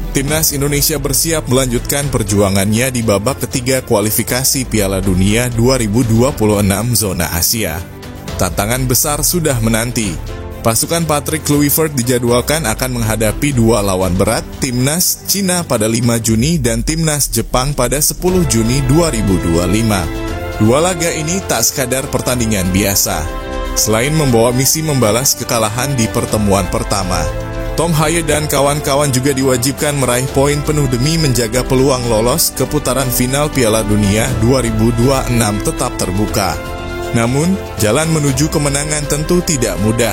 Timnas Indonesia bersiap melanjutkan perjuangannya di babak ketiga kualifikasi Piala Dunia 2026 zona Asia. Tantangan besar sudah menanti. Pasukan Patrick Kluivert dijadwalkan akan menghadapi dua lawan berat, Timnas Cina pada 5 Juni dan Timnas Jepang pada 10 Juni 2025. Dua laga ini tak sekadar pertandingan biasa. Selain membawa misi membalas kekalahan di pertemuan pertama, Tom Haye dan kawan-kawan juga diwajibkan meraih poin penuh demi menjaga peluang lolos ke putaran final Piala Dunia 2026 tetap terbuka. Namun, jalan menuju kemenangan tentu tidak mudah.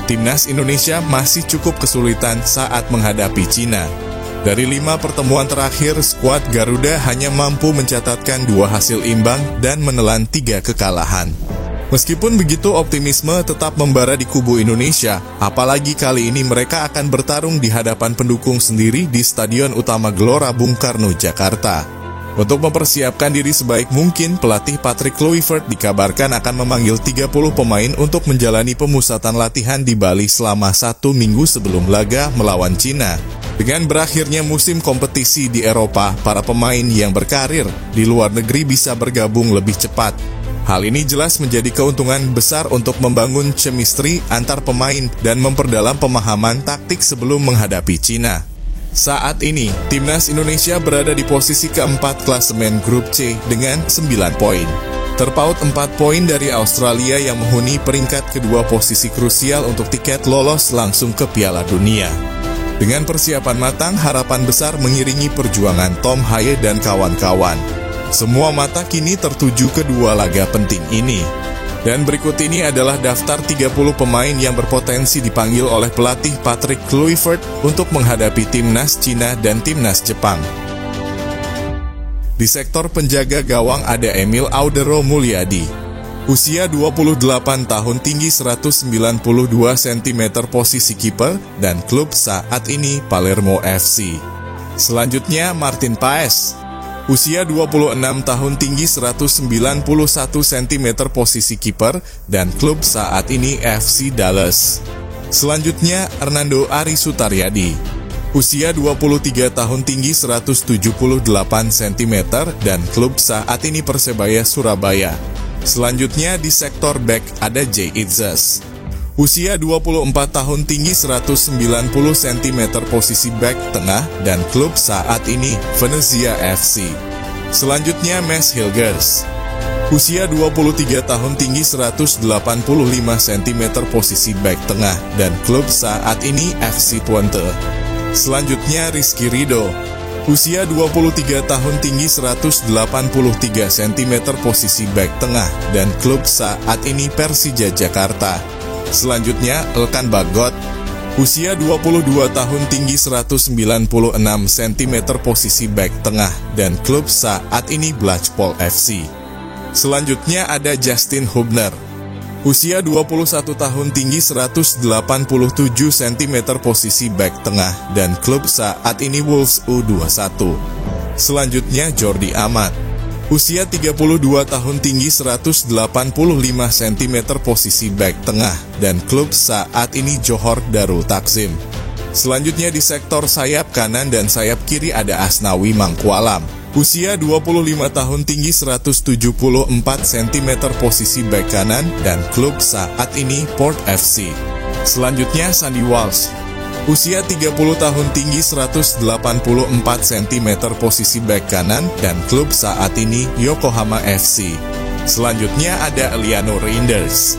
Timnas Indonesia masih cukup kesulitan saat menghadapi Cina. Dari 5 pertemuan terakhir, skuad Garuda hanya mampu mencatatkan 2 hasil imbang dan menelan 3 kekalahan. Meskipun begitu, optimisme tetap membara di kubu Indonesia, apalagi kali ini mereka akan bertarung di hadapan pendukung sendiri di Stadion Utama Gelora Bung Karno, Jakarta. Untuk mempersiapkan diri sebaik mungkin, pelatih Patrick Kluivert dikabarkan akan memanggil 30 pemain untuk menjalani pemusatan latihan di Bali selama 1 minggu sebelum laga melawan Cina. Dengan berakhirnya musim kompetisi di Eropa, para pemain yang berkarir di luar negeri bisa bergabung lebih cepat. Hal ini jelas menjadi keuntungan besar untuk membangun chemistry antar pemain dan memperdalam pemahaman taktik sebelum menghadapi Cina. Saat ini, Timnas Indonesia berada di posisi keempat klasemen Grup C dengan 9 poin. Terpaut 4 poin dari Australia yang menghuni peringkat kedua posisi krusial untuk tiket lolos langsung ke Piala Dunia. Dengan persiapan matang, harapan besar mengiringi perjuangan Tom Haye dan kawan-kawan. Semua mata kini tertuju kedua laga penting ini. Dan berikut ini adalah daftar 30 pemain yang berpotensi dipanggil oleh pelatih Patrick Kluivert untuk menghadapi Timnas Cina dan Timnas Jepang. Di sektor penjaga gawang ada Emil Audero Mulyadi. Usia 28 tahun, tinggi 192 cm, posisi kiper, dan klub saat ini Palermo FC. Selanjutnya Martin Paes. Usia 26 tahun, tinggi 191 cm, posisi kiper, dan klub saat ini FC Dallas. Selanjutnya Hernando Ari Sutaryadi. Usia 23 tahun, tinggi 178 cm, dan klub saat ini Persebaya Surabaya. Selanjutnya di sektor back ada Jay Itzes. Usia 24 tahun, tinggi 190 cm, posisi back tengah, dan klub saat ini Venezia FC. Selanjutnya Mads Hilgers. Usia 23 tahun, tinggi 185 cm, posisi back tengah, dan klub saat ini FC Twente. Selanjutnya Rizky Ridho. Usia 23 tahun, tinggi 183 cm, posisi back tengah, dan klub saat ini Persija Jakarta. Selanjutnya Elkan Bagot. Usia 22 tahun, tinggi 196 cm, posisi back tengah, dan klub saat ini Blackpool FC. Selanjutnya ada Justin Hubner. Usia 21 tahun, tinggi 187 cm, posisi back tengah, dan klub saat ini Wolves U21. Selanjutnya Jordi Amat. Usia 32 tahun, tinggi 185 cm, posisi back tengah, dan klub saat ini Johor Darul Takzim. Selanjutnya di sektor sayap kanan dan sayap kiri ada Asnawi Mangkualam. Usia 25 tahun, tinggi 174 cm, posisi back kanan, dan klub saat ini Port FC. Selanjutnya Sandy Walsh. Usia 30 tahun, tinggi 184 cm, posisi back kanan, dan klub saat ini Yokohama FC. Selanjutnya ada Eliano Reinders.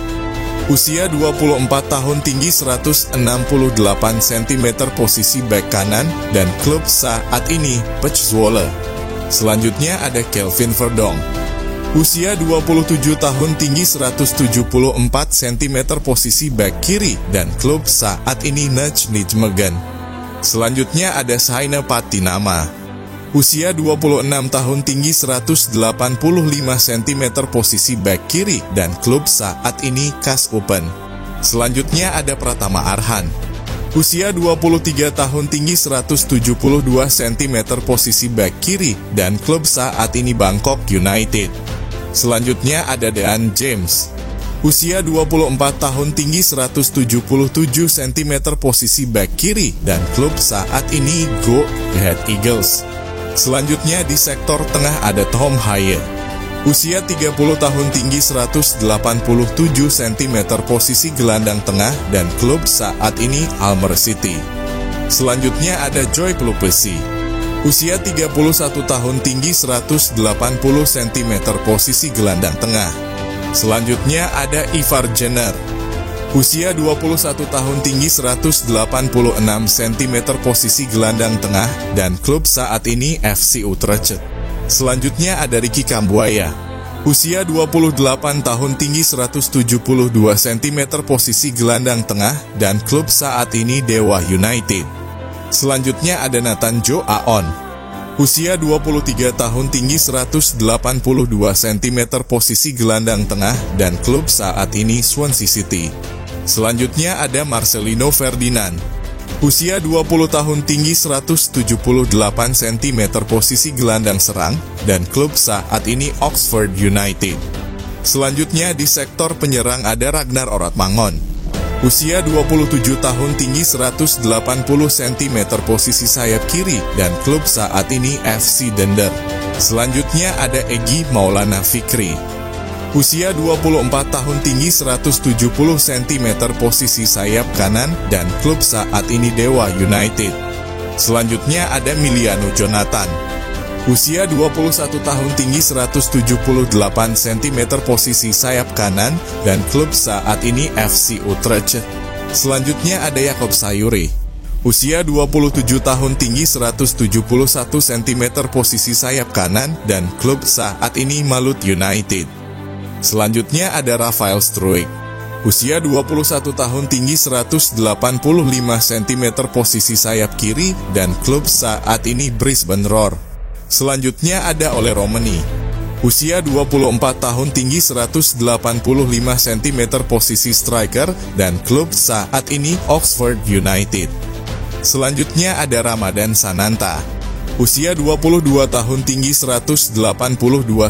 Usia 24 tahun, tinggi 168 cm, posisi back kanan, dan klub saat ini Pech Zwolle. Selanjutnya ada Kelvin Verdong. Usia 27 tahun, tinggi 174 cm, posisi back kiri, dan klub saat ini Nijmegen. Selanjutnya ada Saina Patinama. Usia 26 tahun, tinggi 185 cm, posisi back kiri, dan klub saat ini KAS Open. Selanjutnya ada Pratama Arhan. Usia 23 tahun, tinggi 172 cm, posisi back kiri, dan klub saat ini Bangkok United. Selanjutnya ada Dean James. Usia 24 tahun, tinggi 177 cm, posisi back kiri, dan klub saat ini Go Ahead Eagles. Selanjutnya di sektor tengah ada Tom Haye. Usia 30 tahun, tinggi 187 cm, posisi gelandang tengah, dan klub saat ini Almer City. Selanjutnya ada Joy Plupesi. Usia 31 tahun, tinggi 180 cm, posisi gelandang tengah. Selanjutnya ada Ivar Jenner. Usia 21 tahun, tinggi 186 cm, posisi gelandang tengah, dan klub saat ini FC Utrecht. Selanjutnya ada Ricky Kambuaya. Usia 28 tahun, tinggi 172 cm, posisi gelandang tengah, dan klub saat ini Dewa United. Selanjutnya ada Nathan Joe Aon. Usia 23 tahun, tinggi 182 cm, posisi gelandang tengah, dan klub saat ini Swansea City. Selanjutnya ada Marcelino Ferdinand. Usia 20 tahun, tinggi 178 cm, posisi gelandang serang, dan klub saat ini Oxford United. Selanjutnya di sektor penyerang ada Ragnar Oratmangon. Usia 27 tahun, tinggi 180 cm, posisi sayap kiri, dan klub saat ini FC Dender. Selanjutnya ada Egy Maulana Fikri. Usia 24 tahun, tinggi 170 cm, posisi sayap kanan, dan klub saat ini Dewa United. Selanjutnya ada Miliano Jonathan. Usia 21 tahun, tinggi 178 cm, posisi sayap kanan, dan klub saat ini FC Utrecht. Selanjutnya ada Jakob Sayuri. Usia 27 tahun, tinggi 171 cm, posisi sayap kanan, dan klub saat ini Malut United. Selanjutnya ada Rafael Struijk. Usia 21 tahun, tinggi 185 cm, posisi sayap kiri, dan klub saat ini Brisbane Roar. Selanjutnya ada Ole Romani. Usia 24 tahun, tinggi 185 cm, posisi striker, dan klub saat ini Oxford United. Selanjutnya ada Ramadan Sananta. Usia 22 tahun, tinggi 182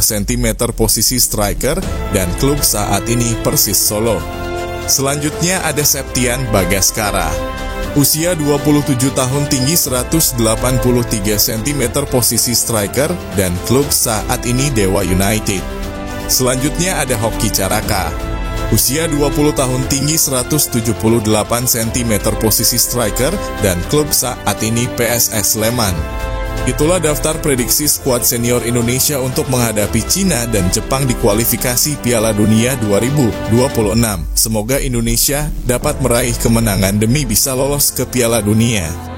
cm, posisi striker, dan klub saat ini Persis Solo. Selanjutnya ada Septian Bagaskara. Usia 27 tahun, tinggi 183 cm, posisi striker, dan klub saat ini Dewa United. Selanjutnya ada Hoki Caraka. Usia 20 tahun, tinggi 178 cm, posisi striker, dan klub saat ini PSS Sleman. Itulah daftar prediksi skuad senior Indonesia untuk menghadapi Cina dan Jepang di kualifikasi Piala Dunia 2026. Semoga Indonesia dapat meraih kemenangan demi bisa lolos ke Piala Dunia.